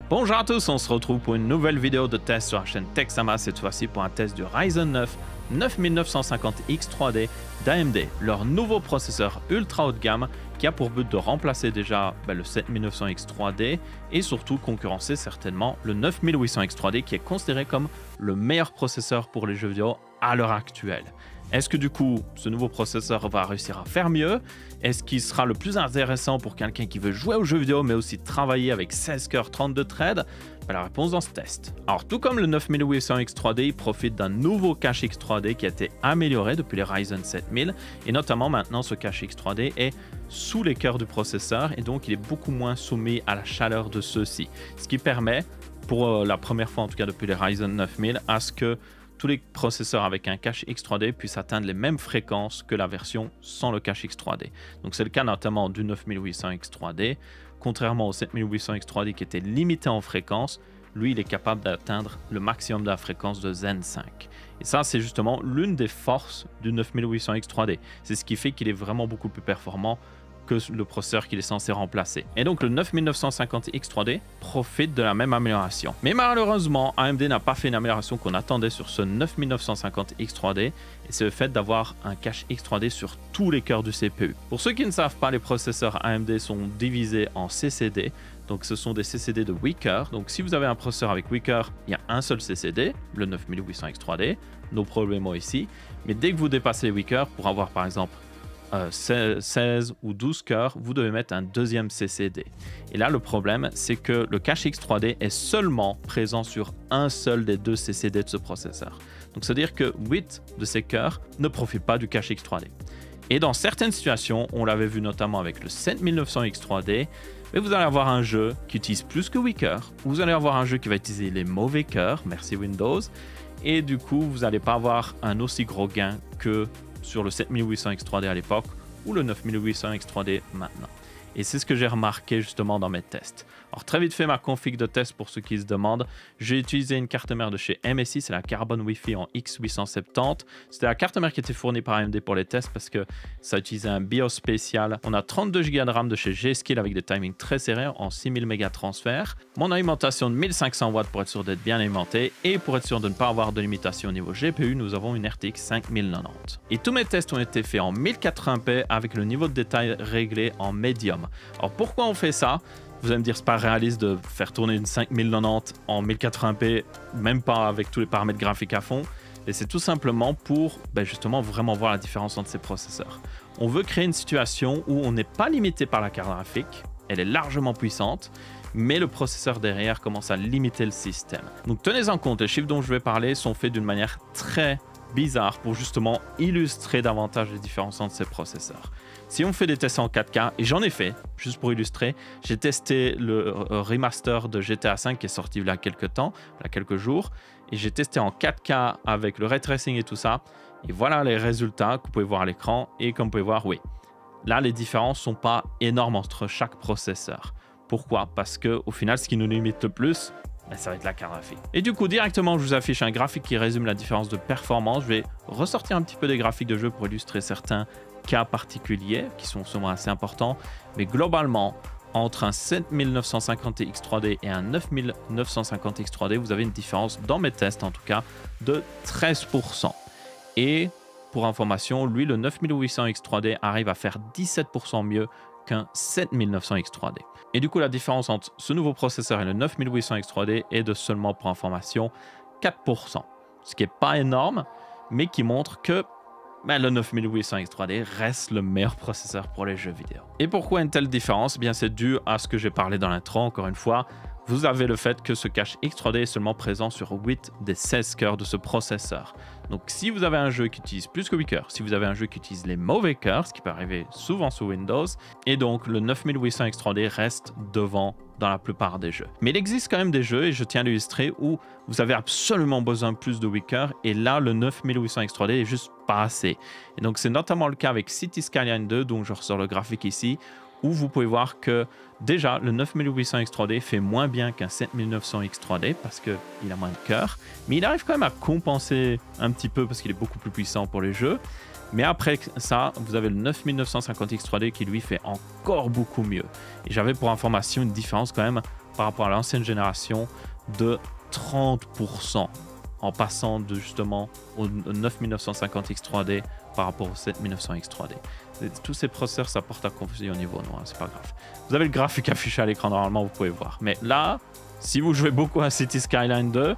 Bonjour à tous, on se retrouve pour une nouvelle vidéo de test sur la chaîne Texama, cette fois-ci pour un test du Ryzen 9 9950X 3D d'AMD, leur nouveau processeur ultra haut de gamme qui a pour but de remplacer déjà le 7900X 3D et surtout concurrencer certainement le 9800X 3D qui est considéré comme le meilleur processeur pour les jeux vidéo à l'heure actuelle. Est-ce que du coup, ce nouveau processeur va réussir à faire mieux? Est-ce qu'il sera le plus intéressant pour quelqu'un qui veut jouer aux jeux vidéo mais aussi travailler avec 16 cœurs 32 threads? La réponse dans ce test. Alors tout comme le 9800X 3D, il profite d'un nouveau cache X 3D qui a été amélioré depuis les Ryzen 7000 et notamment maintenant ce cache X 3D est sous les cœurs du processeur et donc il est beaucoup moins soumis à la chaleur de ceux-ci. Ce qui permet, pour la première fois en tout cas depuis les Ryzen 9000, à ce que tous les processeurs avec un cache X 3D puissent atteindre les mêmes fréquences que la version sans le cache X 3D. Donc c'est le cas notamment du 9800X 3D. Contrairement au 7800X 3D qui était limité en fréquence, lui il est capable d'atteindre le maximum de la fréquence de Zen 5. Et ça c'est justement l'une des forces du 9800X 3D. C'est ce qui fait qu'il est vraiment beaucoup plus performant que le processeur qu'il est censé remplacer. Et donc le 9950X 3D profite de la même amélioration. Mais malheureusement, AMD n'a pas fait une amélioration qu'on attendait sur ce 9950X 3D, et c'est le fait d'avoir un cache X 3D sur tous les cœurs du CPU. Pour ceux qui ne savent pas, les processeurs AMD sont divisés en CCD, donc ce sont des CCD de 8 cœurs. Donc si vous avez un processeur avec 8 cœurs, il y a un seul CCD, le 9800X 3D, no problemo ici. Mais dès que vous dépassez les 8 cœurs, pour avoir par exemple 16 ou 12 cœurs, vous devez mettre un deuxième CCD. Et là, le problème, c'est que le cache X 3D est seulement présent sur un seul des deux CCD de ce processeur. Donc, c'est-à-dire que 8 de ces cœurs ne profitent pas du cache X 3D. Et dans certaines situations, on l'avait vu notamment avec le 7900X 3D, mais vous allez avoir un jeu qui utilise plus que 8 cœurs, vous allez avoir un jeu qui va utiliser les mauvais cœurs, merci Windows, et du coup, vous n'allez pas avoir un aussi gros gain que sur le 7800X 3D à l'époque ou le 9800X 3D maintenant. Et c'est ce que j'ai remarqué justement dans mes tests. Alors très vite fait ma config de test pour ceux qui se demandent. J'ai utilisé une carte mère de chez MSI, c'est la Carbon Wi-Fi en X870. C'était la carte mère qui était fournie par AMD pour les tests parce que ça utilisait un BIOS spécial. On a 32 Go de RAM de chez G-Skill avec des timings très serrés en 6000 mégas transfert. Mon alimentation de 1500 watts pour être sûr d'être bien alimenté et pour être sûr de ne pas avoir de limitation au niveau GPU, nous avons une RTX 5090. Et tous mes tests ont été faits en 1080p avec le niveau de détail réglé en médium. Alors pourquoi on fait ça? Vous allez me dire, c'est pas réaliste de faire tourner une 5090 en 1080p, même pas avec tous les paramètres graphiques à fond. Et c'est tout simplement pour justement vraiment voir la différence entre ces processeurs. On veut créer une situation où on n'est pas limité par la carte graphique, elle est largement puissante, mais le processeur derrière commence à limiter le système. Donc tenez en compte, les chiffres dont je vais parler sont faits d'une manière très bizarre pour justement illustrer davantage les différences entre ces processeurs. Si on fait des tests en 4K, et j'en ai fait, juste pour illustrer, j'ai testé le remaster de GTA V qui est sorti il y a quelques temps, il y a quelques jours, et j'ai testé en 4K avec le ray tracing et tout ça, et voilà les résultats que vous pouvez voir à l'écran, et comme vous pouvez voir, oui, là les différences sont pas énormes entre chaque processeur. Pourquoi? Parce qu'au final, ce qui nous limite le plus, ça va être la carte graphique. Et du coup, directement, je vous affiche un graphique qui résume la différence de performance. Je vais ressortir un petit peu des graphiques de jeu pour illustrer certains cas particuliers qui sont souvent assez importants. Mais globalement, entre un 7950X 3D et un 9950X 3D, vous avez une différence, dans mes tests en tout cas, de 13%. Et pour information, lui, le 9800X 3D arrive à faire 17% mieux qu'un 7900X 3D. Et du coup, la différence entre ce nouveau processeur et le 9800X 3D est de seulement, pour information, 4%. Ce qui n'est pas énorme, mais qui montre que le 9800X 3D reste le meilleur processeur pour les jeux vidéo. Et pourquoi une telle différence? Eh bien, c'est dû à ce que j'ai parlé dans l'intro, encore une fois. Vous avez le fait que ce cache X 3D est seulement présent sur 8 des 16 cœurs de ce processeur. Donc si vous avez un jeu qui utilise plus que 8 cœurs, si vous avez un jeu qui utilise les mauvais cœurs, ce qui peut arriver souvent sous Windows, et donc le 9800X 3D reste devant dans la plupart des jeux. Mais il existe quand même des jeux, et je tiens à l'illustrer, où vous avez absolument besoin de plus de 8 cœurs, et là le 9800X 3D est juste pas assez. Et donc c'est notamment le cas avec City Skyline 2, dont je ressors le graphique ici, où vous pouvez voir que déjà le 9800X 3D fait moins bien qu'un 7900X 3D parce qu'il a moins de cœurs, mais il arrive quand même à compenser un petit peu parce qu'il est beaucoup plus puissant pour les jeux. Mais après ça, vous avez le 9950X 3D qui lui fait encore beaucoup mieux. Et j'avais pour information une différence quand même par rapport à l'ancienne génération de 30% en passant de justement au 9950X 3D par rapport au 7900X 3D. Tous ces processeurs, ça porte à confusion au niveau noir, c'est pas grave. Vous avez le graphique affiché à l'écran, normalement, vous pouvez voir. Mais là, si vous jouez beaucoup à City Skyline 2,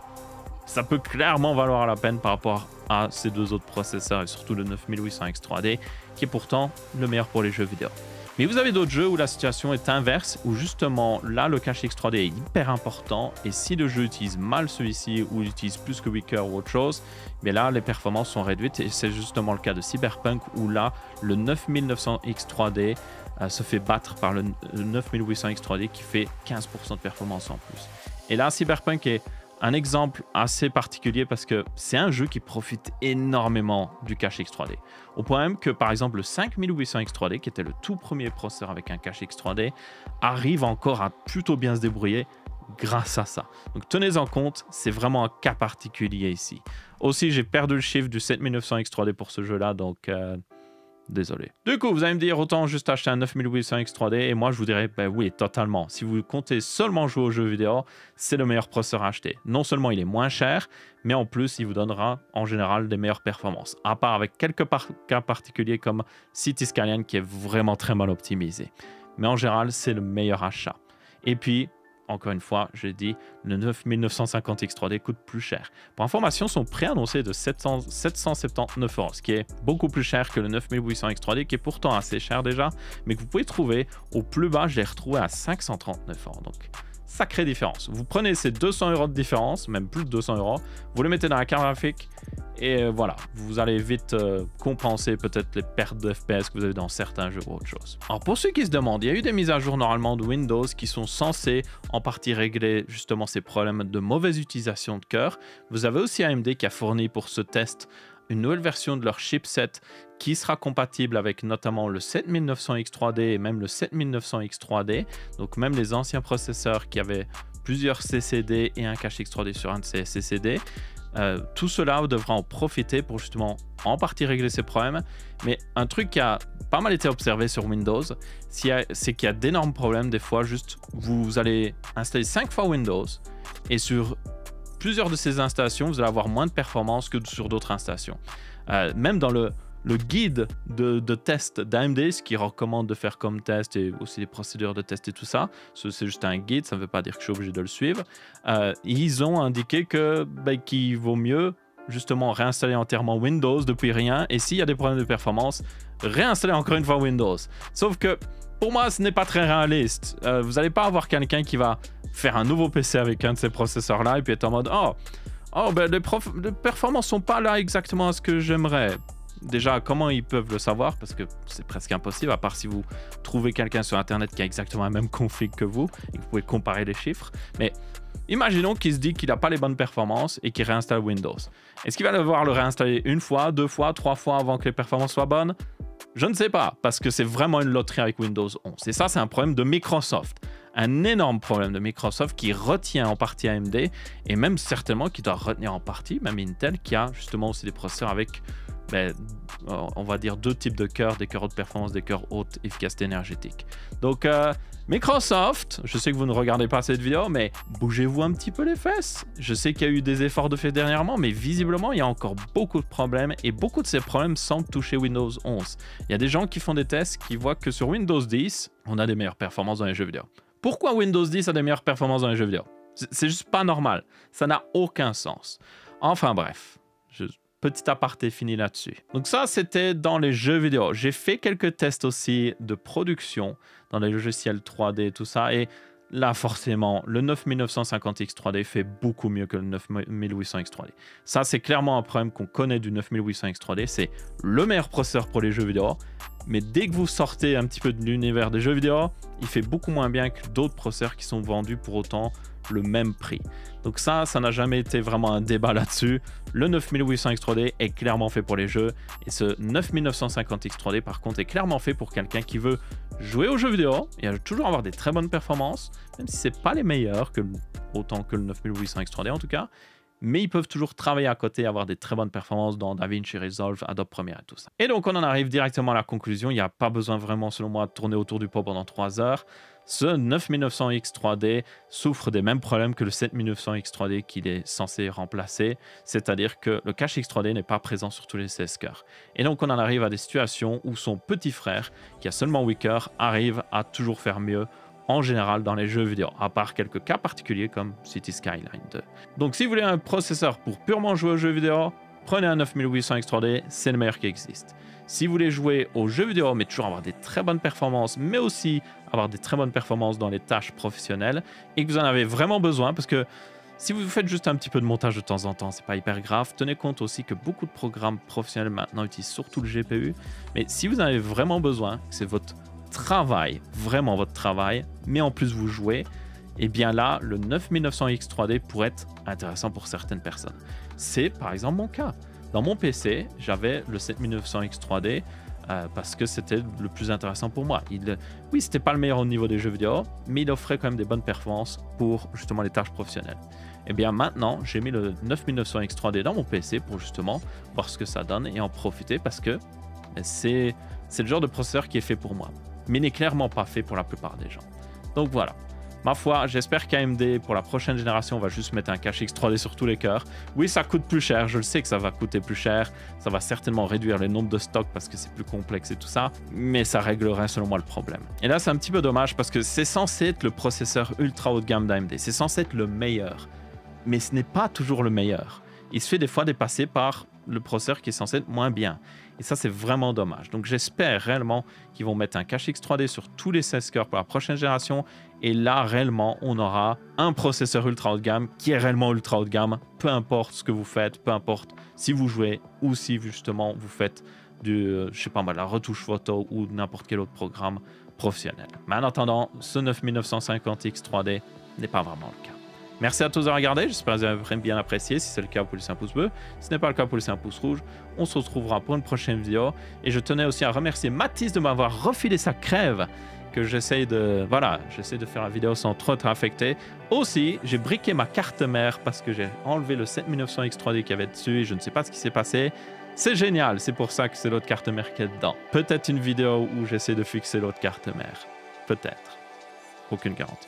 ça peut clairement valoir la peine par rapport à ces deux autres processeurs et surtout le 9800X 3D qui est pourtant le meilleur pour les jeux vidéo. Mais vous avez d'autres jeux où la situation est inverse, où justement là le cache X3D est hyper important et si le jeu utilise mal celui-ci ou utilise plus que Weaker ou autre chose, mais là les performances sont réduites et c'est justement le cas de Cyberpunk où là le 9900X 3D se fait battre par le 9800X 3D qui fait 15% de performance en plus. Et là Cyberpunk est un exemple assez particulier parce que c'est un jeu qui profite énormément du cache X3D. Au point même que par exemple le 5800X 3D, qui était le tout premier processeur avec un cache X3D, arrive encore à plutôt bien se débrouiller grâce à ça. Donc tenez-en compte, c'est vraiment un cas particulier ici. Aussi, j'ai perdu le chiffre du 7900X 3D pour ce jeu-là, donc désolé. Du coup, vous allez me dire autant juste acheter un 9800X 3D et moi je vous dirais ben oui, totalement. Si vous comptez seulement jouer aux jeux vidéo, c'est le meilleur processeur à acheter. Non seulement il est moins cher, mais en plus il vous donnera en général des meilleures performances. À part avec quelques cas particuliers comme City Skyline qui est vraiment très mal optimisé. Mais en général, c'est le meilleur achat. Et puis, encore une fois, j'ai dit, le 9950X 3D coûte plus cher. Pour information, son prix annoncé est de 779 €, ce qui est beaucoup plus cher que le 9800X 3D, qui est pourtant assez cher déjà, mais que vous pouvez trouver au plus bas, je l'ai retrouvé à 539 €. Donc, sacrée différence. Vous prenez ces 200 € de différence, même plus de 200 €, vous les mettez dans la carte graphique et voilà, vous allez vite compenser peut-être les pertes de FPS que vous avez dans certains jeux ou autre chose. Alors pour ceux qui se demandent, il y a eu des mises à jour normalement de Windows qui sont censées en partie régler justement ces problèmes de mauvaise utilisation de cœur. Vous avez aussi AMD qui a fourni pour ce test une nouvelle version de leur chipset qui sera compatible avec notamment le 7900X 3D et même le 7900X 3D. Donc même les anciens processeurs qui avaient plusieurs CCD et un cache X3D sur un de ces CCD, tout cela devra en profiter pour justement en partie régler ces problèmes. Mais un truc qui a pas mal été observé sur Windows, c'est qu'il y a d'énormes problèmes des fois. Juste vous allez installer 5 fois Windows et sur plusieurs de ces installations, vous allez avoir moins de performance que sur d'autres installations. Même dans le guide de test d'AMD, ce qu'ils recommandent de faire comme test et aussi les procédures de test et tout ça, c'est juste un guide, ça ne veut pas dire que je suis obligé de le suivre. Ils ont indiqué qu'il vaut mieux justement réinstaller entièrement Windows depuis rien et s'il y a des problèmes de performance, réinstaller encore une fois Windows. Sauf que pour moi, ce n'est pas très réaliste. Vous n'allez pas avoir quelqu'un qui va faire un nouveau PC avec un de ces processeurs-là et puis être en mode les performances sont pas là exactement à ce que j'aimerais. Déjà, comment ils peuvent le savoir? Parce que c'est presque impossible, à part si vous trouvez quelqu'un sur Internet qui a exactement la même config que vous et que vous pouvez comparer les chiffres. Mais imaginons qu'il se dit qu'il n'a pas les bonnes performances et qu'il réinstalle Windows. Est-ce qu'il va devoir le réinstaller une fois, 2 fois, 3 fois avant que les performances soient bonnes? Je ne sais pas, parce que c'est vraiment une loterie avec Windows 11. Et ça, c'est un problème de Microsoft. Un énorme problème de Microsoft qui retient en partie AMD et même certainement qui doit retenir en partie même Intel qui a justement aussi des processeurs avec on va dire 2 types de cœurs, des cœurs haute performance, des cœurs haute efficacité énergétique. Donc Microsoft, je sais que vous ne regardez pas cette vidéo, mais bougez-vous un petit peu les fesses. Je sais qu'il y a eu des efforts de fait dernièrement, mais visiblement, il y a encore beaucoup de problèmes et beaucoup de ces problèmes semblent toucher Windows 11. Il y a des gens qui font des tests qui voient que sur Windows 10, on a des meilleures performances dans les jeux vidéo. Pourquoi Windows 10 a des meilleures performances dans les jeux vidéo? C'est juste pas normal. Ça n'a aucun sens. Enfin bref, petit aparté fini là-dessus. Donc ça, c'était dans les jeux vidéo. J'ai fait quelques tests aussi de production dans les logiciels 3D et tout ça. Et là, forcément, le 9950X 3D fait beaucoup mieux que le 9800X 3D. Ça, c'est clairement un problème qu'on connaît du 9800X 3D. C'est le meilleur processeur pour les jeux vidéo. Mais dès que vous sortez un petit peu de l'univers des jeux vidéo, il fait beaucoup moins bien que d'autres processeurs qui sont vendus pour autant le même prix. Donc ça n'a jamais été vraiment un débat là-dessus. Le 9800X 3D est clairement fait pour les jeux et ce 9950X 3D par contre est clairement fait pour quelqu'un qui veut jouer aux jeux vidéo et toujours avoir des très bonnes performances, même si c'est pas les meilleurs autant que le 9800X 3D en tout cas, mais ils peuvent toujours travailler à côté, avoir des très bonnes performances dans DaVinci Resolve, Adobe Premiere et tout ça. Et donc on en arrive directement à la conclusion, il n'y a pas besoin vraiment selon moi de tourner autour du pot pendant 3 heures. Ce 9900X 3D souffre des mêmes problèmes que le 7900X 3D qu'il est censé remplacer, c'est-à-dire que le cache X3D n'est pas présent sur tous les 16 cœurs. Et donc on en arrive à des situations où son petit frère, qui a seulement 8 cœurs, arrive à toujours faire mieux en général dans les jeux vidéo, à part quelques cas particuliers comme City Skyline 2. Donc si vous voulez un processeur pour purement jouer aux jeux vidéo, prenez un 9800X 3D, c'est le meilleur qui existe. Si vous voulez jouer aux jeux vidéo, mais toujours avoir des très bonnes performances, mais aussi avoir des très bonnes performances dans les tâches professionnelles, et que vous en avez vraiment besoin, parce que si vous faites juste un petit peu de montage de temps en temps, c'est pas hyper grave. Tenez compte aussi que beaucoup de programmes professionnels maintenant utilisent surtout le GPU. Mais si vous en avez vraiment besoin, que c'est votre travail, vraiment votre travail, mais en plus vous jouez, et bien là, le 9900X 3D pourrait être intéressant pour certaines personnes. C'est par exemple mon cas. Dans mon PC, j'avais le 7900X 3D parce que c'était le plus intéressant pour moi. Oui, c'était pas le meilleur au niveau des jeux vidéo, mais il offrait quand même des bonnes performances pour justement les tâches professionnelles. Et bien maintenant, j'ai mis le 9900X 3D dans mon PC pour justement voir ce que ça donne et en profiter parce que c'est le genre de processeur qui est fait pour moi, mais n'est clairement pas fait pour la plupart des gens. Donc voilà. Ma foi, j'espère qu'AMD, pour la prochaine génération, va juste mettre un cache X3D sur tous les cœurs. Oui, ça coûte plus cher, je le sais que ça va coûter plus cher. Ça va certainement réduire les nombres de stocks parce que c'est plus complexe et tout ça. Mais ça réglerait selon moi le problème. Et là, c'est un petit peu dommage parce que c'est censé être le processeur ultra haut de gamme d'AMD. C'est censé être le meilleur. Mais ce n'est pas toujours le meilleur. Il se fait des fois dépasser par le processeur qui est censé être moins bien. Et ça, c'est vraiment dommage. Donc, j'espère réellement qu'ils vont mettre un cache X3D sur tous les 16 cœurs pour la prochaine génération. Et là, réellement, on aura un processeur ultra haut de gamme qui est réellement ultra haut de gamme. Peu importe ce que vous faites, peu importe si vous jouez ou si justement vous faites je sais pas moi, la retouche photo ou n'importe quel autre programme professionnel. Mais en attendant, ce 9950X 3D n'est pas vraiment le cas. Merci à tous de regarder, j'espère que vous avez bien apprécié. Si c'est le cas, vous pouvez laisser un pouce bleu. Si ce n'est pas le cas, vous pouvez laisser un pouce rouge. On se retrouvera pour une prochaine vidéo. Et je tenais aussi à remercier Mathis de m'avoir refilé sa crève, que j'essaie de faire la vidéo sans trop être affecté. Aussi, j'ai briqué ma carte mère parce que j'ai enlevé le 7900X 3D qui avait dessus et je ne sais pas ce qui s'est passé. C'est génial, c'est pour ça que c'est l'autre carte mère qui est dedans. Peut-être une vidéo où j'essaie de fixer l'autre carte mère. Peut-être. Aucune garantie.